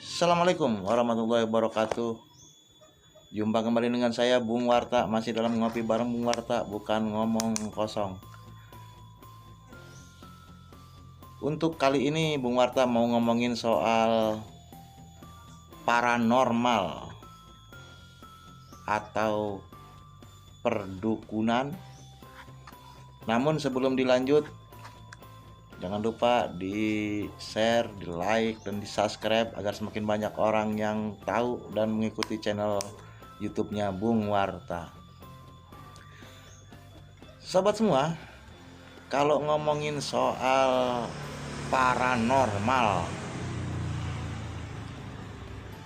Assalamualaikum warahmatullahi wabarakatuh. Jumpa kembali dengan saya Bung Warta, masih dalam ngopi bareng Bung Warta, bukan ngomong kosong. Untuk kali ini Bung Warta mau ngomongin soal paranormal atau perdukunan. Namun sebelum dilanjut, jangan lupa di share, di like, dan di subscribe agar semakin banyak orang yang tahu dan mengikuti channel YouTube-nya Bung Warta. Sobat semua, kalau ngomongin soal paranormal,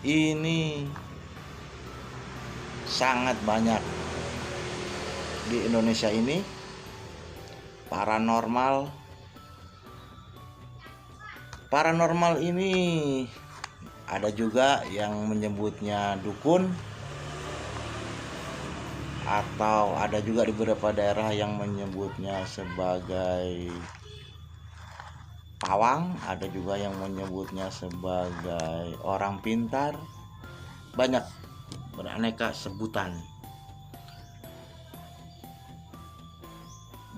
ini sangat banyak di Indonesia ini. Paranormal ini ada juga yang menyebutnya dukun, atau ada juga di beberapa daerah yang menyebutnya sebagai pawang, ada juga yang menyebutnya sebagai orang pintar. Banyak, beraneka sebutan.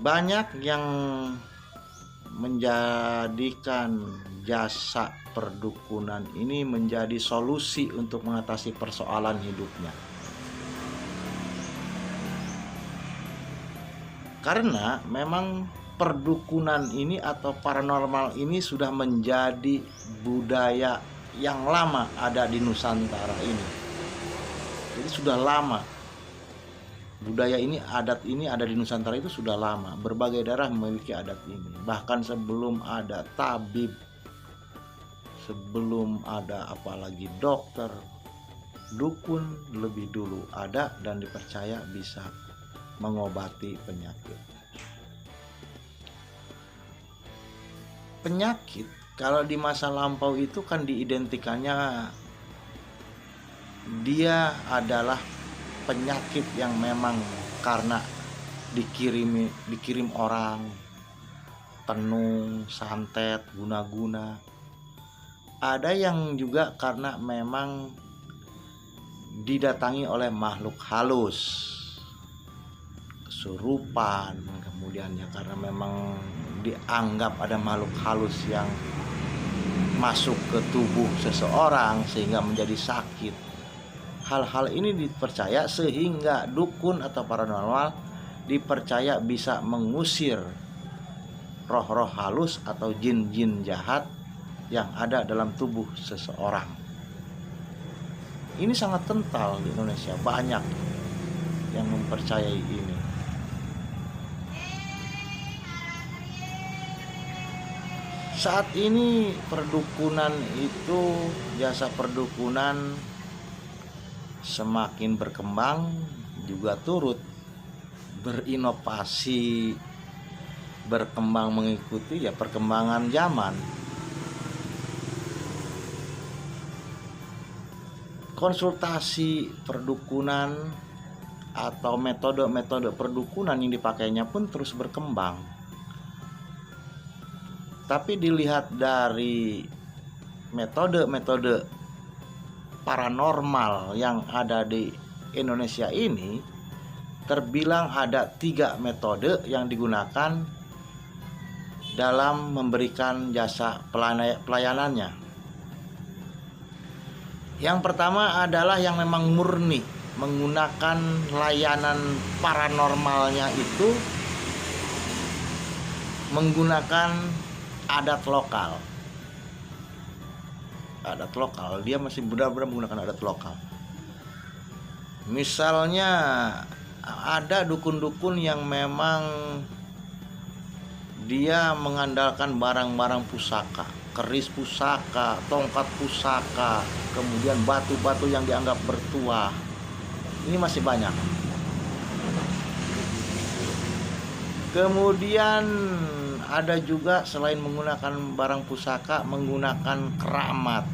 Banyak yang menjadikan jasa perdukunan ini menjadi solusi untuk mengatasi persoalan hidupnya. Karena memang perdukunan ini atau paranormal ini sudah menjadi budaya yang lama ada di Nusantara ini. Jadi sudah lama budaya ini, adat ini ada di Nusantara itu sudah lama. Berbagai daerah memiliki adat ini. Bahkan sebelum ada tabib, sebelum ada apalagi dokter, dukun lebih dulu ada dan dipercaya bisa mengobati penyakit. Penyakit kalau di masa lampau itu kan diidentikannya dia adalah penyakit yang memang karena dikirim orang, tenung, santet, guna-guna. Ada yang juga karena memang didatangi oleh makhluk halus, kesurupan, kemudian ya karena memang dianggap ada makhluk halus yang masuk ke tubuh seseorang sehingga menjadi sakit. Hal-hal ini dipercaya sehingga dukun atau paranormal dipercaya bisa mengusir roh-roh halus atau jin-jin jahat yang ada dalam tubuh seseorang. Ini sangat kental di Indonesia, banyak yang mempercayai ini. Saat ini perdukunan itu, jasa perdukunan semakin berkembang, juga turut berinovasi, berkembang mengikuti ya perkembangan zaman. Konsultasi perdukunan atau metode-metode perdukunan yang dipakainya pun terus berkembang. Tapi dilihat dari metode-metode paranormal yang ada di Indonesia ini, terbilang ada 3 metode yang digunakan dalam memberikan jasa pelayanannya. Yang pertama adalah yang memang murni menggunakan layanan paranormalnya itu menggunakan adat lokal. Dia masih benar-benar menggunakan adat lokal. Misalnya ada dukun-dukun yang memang dia mengandalkan barang-barang pusaka, keris pusaka, tongkat pusaka, kemudian batu-batu yang dianggap bertuah. Ini masih banyak. Kemudian ada juga selain menggunakan barang pusaka, menggunakan keramat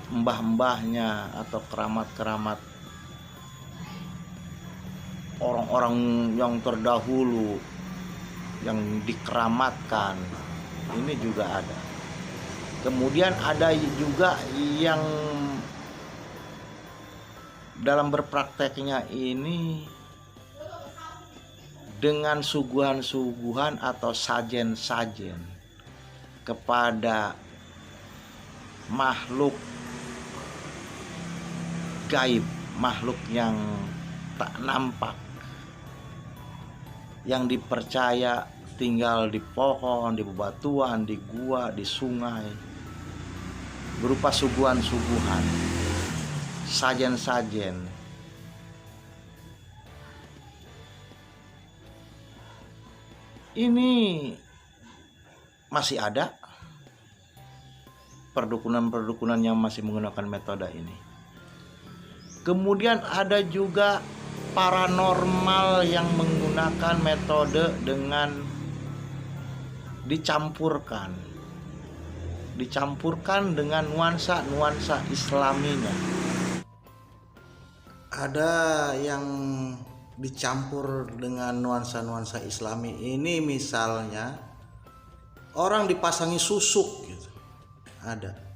mbah-mbahnya atau keramat orang-orang yang terdahulu yang dikeramatkan. Ini juga ada. Kemudian ada juga yang dalam berprakteknya ini dengan suguhan-suguhan atau sajen-sajen kepada makhluk gaib, makhluk yang tak nampak, yang dipercaya tinggal di pohon, di bebatuan, di gua, di sungai, berupa suguhan-suguhan, sajen-sajen. Ini masih ada perdukunan-perdukunan yang masih menggunakan metode ini. Kemudian ada juga paranormal yang menggunakan metode dengan dicampurkan dengan nuansa-nuansa islaminya. Ada yang dicampur dengan nuansa-nuansa islami ini, misalnya orang dipasangi susuk gitu. Ada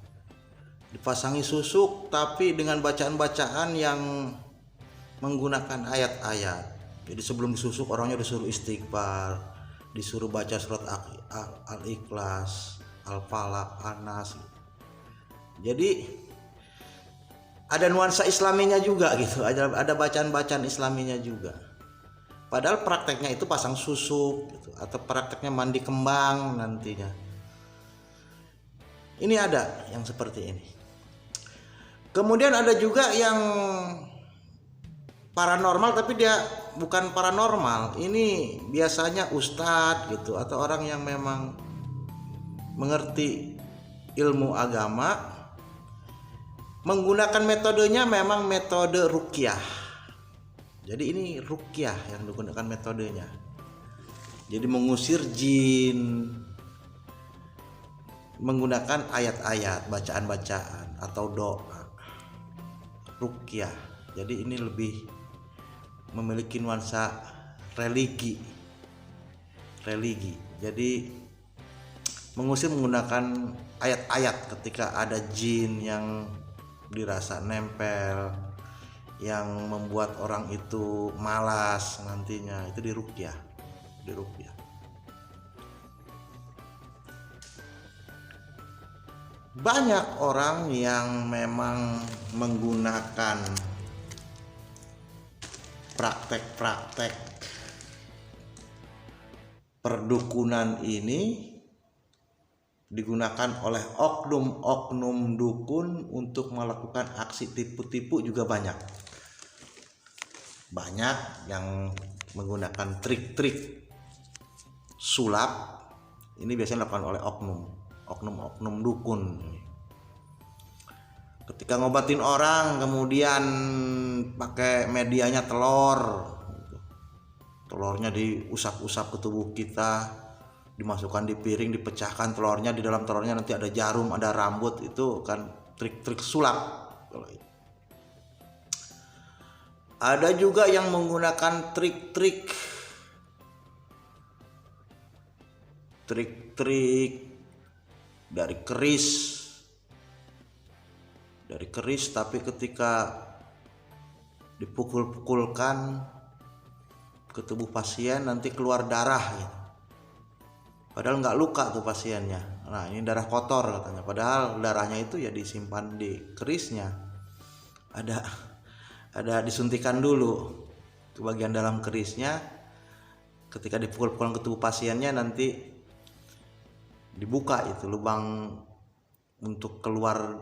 dipasangi susuk tapi dengan bacaan-bacaan yang menggunakan ayat-ayat. Jadi sebelum disusuk orangnya disuruh istighfar, disuruh baca surat Al-Ikhlas, Al-Falaq, An-Nas. Jadi ada nuansa islaminya juga gitu, ada bacaan-bacaan islaminya juga. Padahal prakteknya itu pasang susuk gitu, atau prakteknya mandi kembang nantinya. Ini ada yang seperti ini. Kemudian ada juga yang paranormal tapi dia bukan paranormal. Ini biasanya ustadz gitu atau orang yang memang mengerti ilmu agama, menggunakan metodenya memang metode ruqyah. Jadi ini ruqyah yang digunakan metodenya. Jadi mengusir jin menggunakan ayat-ayat, bacaan-bacaan atau doa. Ruqyah. Jadi ini lebih memiliki nuansa religi. Jadi mengusir menggunakan ayat-ayat ketika ada jin yang dirasa nempel, yang membuat orang itu malas nantinya, itu diruqyah. Banyak orang yang memang menggunakan praktek-praktek perdukunan ini digunakan oleh oknum-oknum dukun untuk melakukan aksi tipu-tipu juga banyak. Banyak yang menggunakan trik-trik sulap. Ini biasanya dilakukan oleh oknum dukun. Ketika ngobatin orang kemudian pakai medianya telurnya diusap-usap ke tubuh kita, dimasukkan di piring, dipecahkan telurnya, di dalam telurnya nanti ada jarum, ada rambut. Itu kan trik-trik sulap. Ada juga yang menggunakan trik-trik dari keris, tapi ketika dipukul-pukulkan ke tubuh pasien nanti keluar darah gitu. Padahal nggak luka tuh pasiennya. Nah, ini darah kotor katanya. Padahal darahnya itu ya disimpan di kerisnya. Ada disuntikan dulu ke bagian dalam kerisnya. Ketika dipukul-pukulkan ke tubuh pasiennya nanti dibuka itu lubang untuk keluar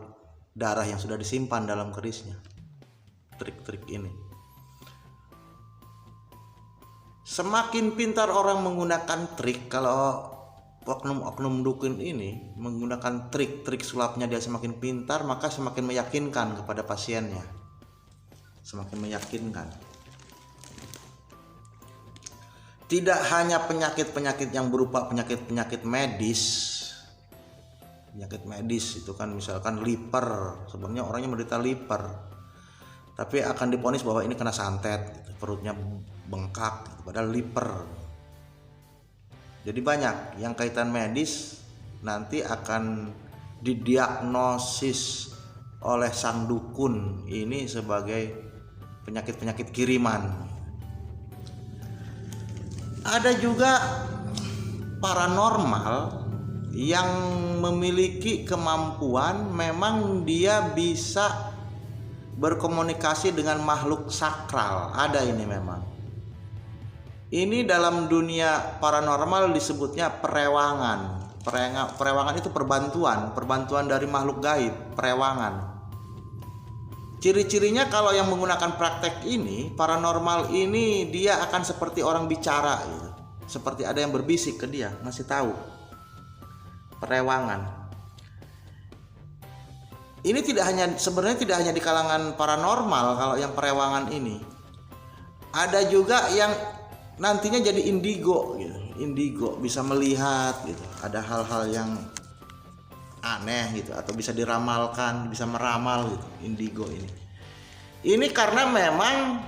darah yang sudah disimpan dalam kerisnya. Trik-trik ini. Semakin pintar orang menggunakan trik, kalau oknum-oknum dukun ini menggunakan trik-trik sulapnya dia semakin pintar, maka semakin meyakinkan kepada pasiennya. Semakin meyakinkan. Tidak hanya penyakit-penyakit yang berupa penyakit-penyakit medis. Penyakit medis itu kan misalkan liver, sebenarnya orangnya menderita liver, tapi akan diponis bahwa ini kena santet, perutnya bengkak, padahal liver. Jadi banyak yang kaitan medis nanti akan didiagnosis oleh sang dukun ini sebagai penyakit-penyakit kiriman. Ada juga paranormal yang memiliki kemampuan memang dia bisa berkomunikasi dengan makhluk sakral. Ada ini memang. Ini dalam dunia paranormal disebutnya perewangan. Perewangan itu perbantuan dari makhluk gaib, perewangan. Ciri-cirinya kalau yang menggunakan praktek ini, paranormal ini, dia akan seperti orang bicara gitu. Seperti ada yang berbisik ke dia, ngasih tahu. Perewangan. Ini sebenarnya tidak hanya di kalangan paranormal kalau yang perewangan ini. Ada juga yang nantinya jadi indigo gitu. Indigo bisa melihat gitu. Ada hal-hal yang aneh gitu, atau bisa diramalkan, bisa meramal gitu, indigo ini. Ini karena memang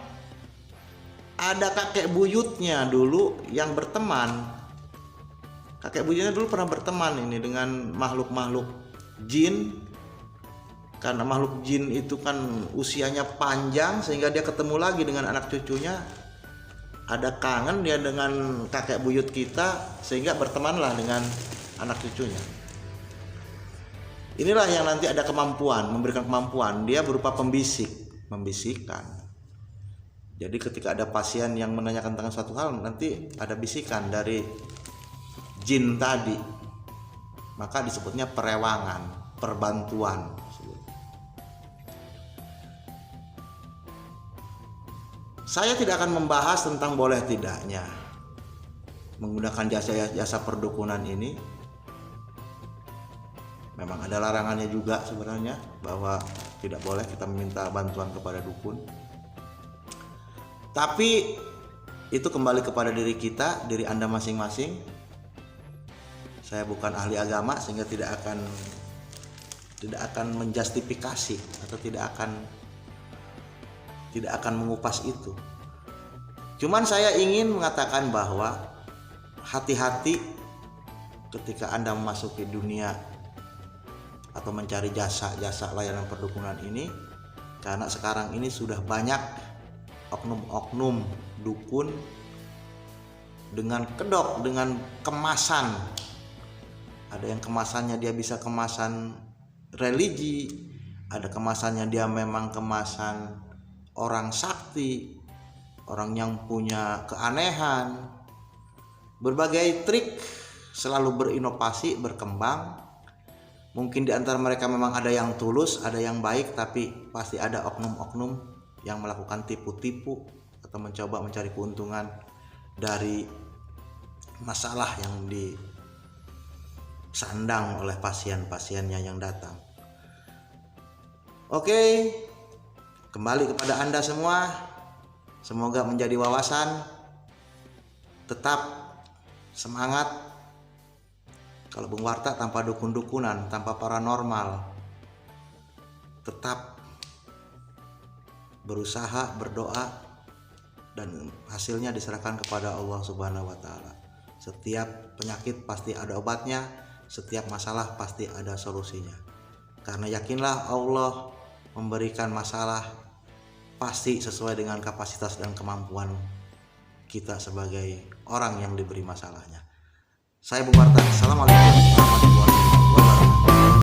ada kakek buyutnya dulu yang berteman. Kakek buyutnya dulu pernah berteman ini dengan makhluk-makhluk jin. Karena makhluk jin itu kan usianya panjang, sehingga dia ketemu lagi dengan anak cucunya. Ada kangen dia dengan kakek buyut kita, sehingga bertemanlah dengan anak cucunya. Inilah yang nanti ada kemampuan, memberikan kemampuan. Dia berupa membisikkan. Jadi ketika ada pasien yang menanyakan tentang suatu hal, nanti ada bisikan dari jin tadi. Maka disebutnya perewangan, perbantuan. Saya tidak akan membahas tentang boleh tidaknya menggunakan jasa perdukunan ini. Memang ada larangannya juga sebenarnya, bahwa tidak boleh kita meminta bantuan kepada dukun. Tapi itu kembali kepada diri kita, diri Anda masing-masing. Saya bukan ahli agama sehingga tidak akan menjustifikasi atau tidak akan mengupas itu. Cuman saya ingin mengatakan bahwa hati-hati ketika Anda memasuki dunia atau mencari jasa layanan perdukunan ini, karena sekarang ini sudah banyak oknum-oknum dukun dengan kedok, dengan kemasan. Ada yang kemasannya dia bisa kemasan religi, ada kemasannya dia memang kemasan orang sakti, orang yang punya keanehan. Berbagai trik selalu berinovasi, berkembang. Mungkin di antara mereka memang ada yang tulus, ada yang baik, tapi pasti ada oknum-oknum yang melakukan tipu-tipu atau mencoba mencari keuntungan dari masalah yang disandang oleh pasien-pasiennya yang datang. Oke, kembali kepada Anda semua. Semoga menjadi wawasan. Tetap semangat. Kalau Bung Warta tanpa dukun-dukunan, tanpa paranormal, tetap berusaha, berdoa, dan hasilnya diserahkan kepada Allah Subhanahu wa Ta'ala. Setiap penyakit pasti ada obatnya, setiap masalah pasti ada solusinya. Karena yakinlah Allah memberikan masalah pasti sesuai dengan kapasitas dan kemampuan kita sebagai orang yang diberi masalahnya. Saya Bung Warta. Assalamualaikum warahmatullahi wabarakatuh.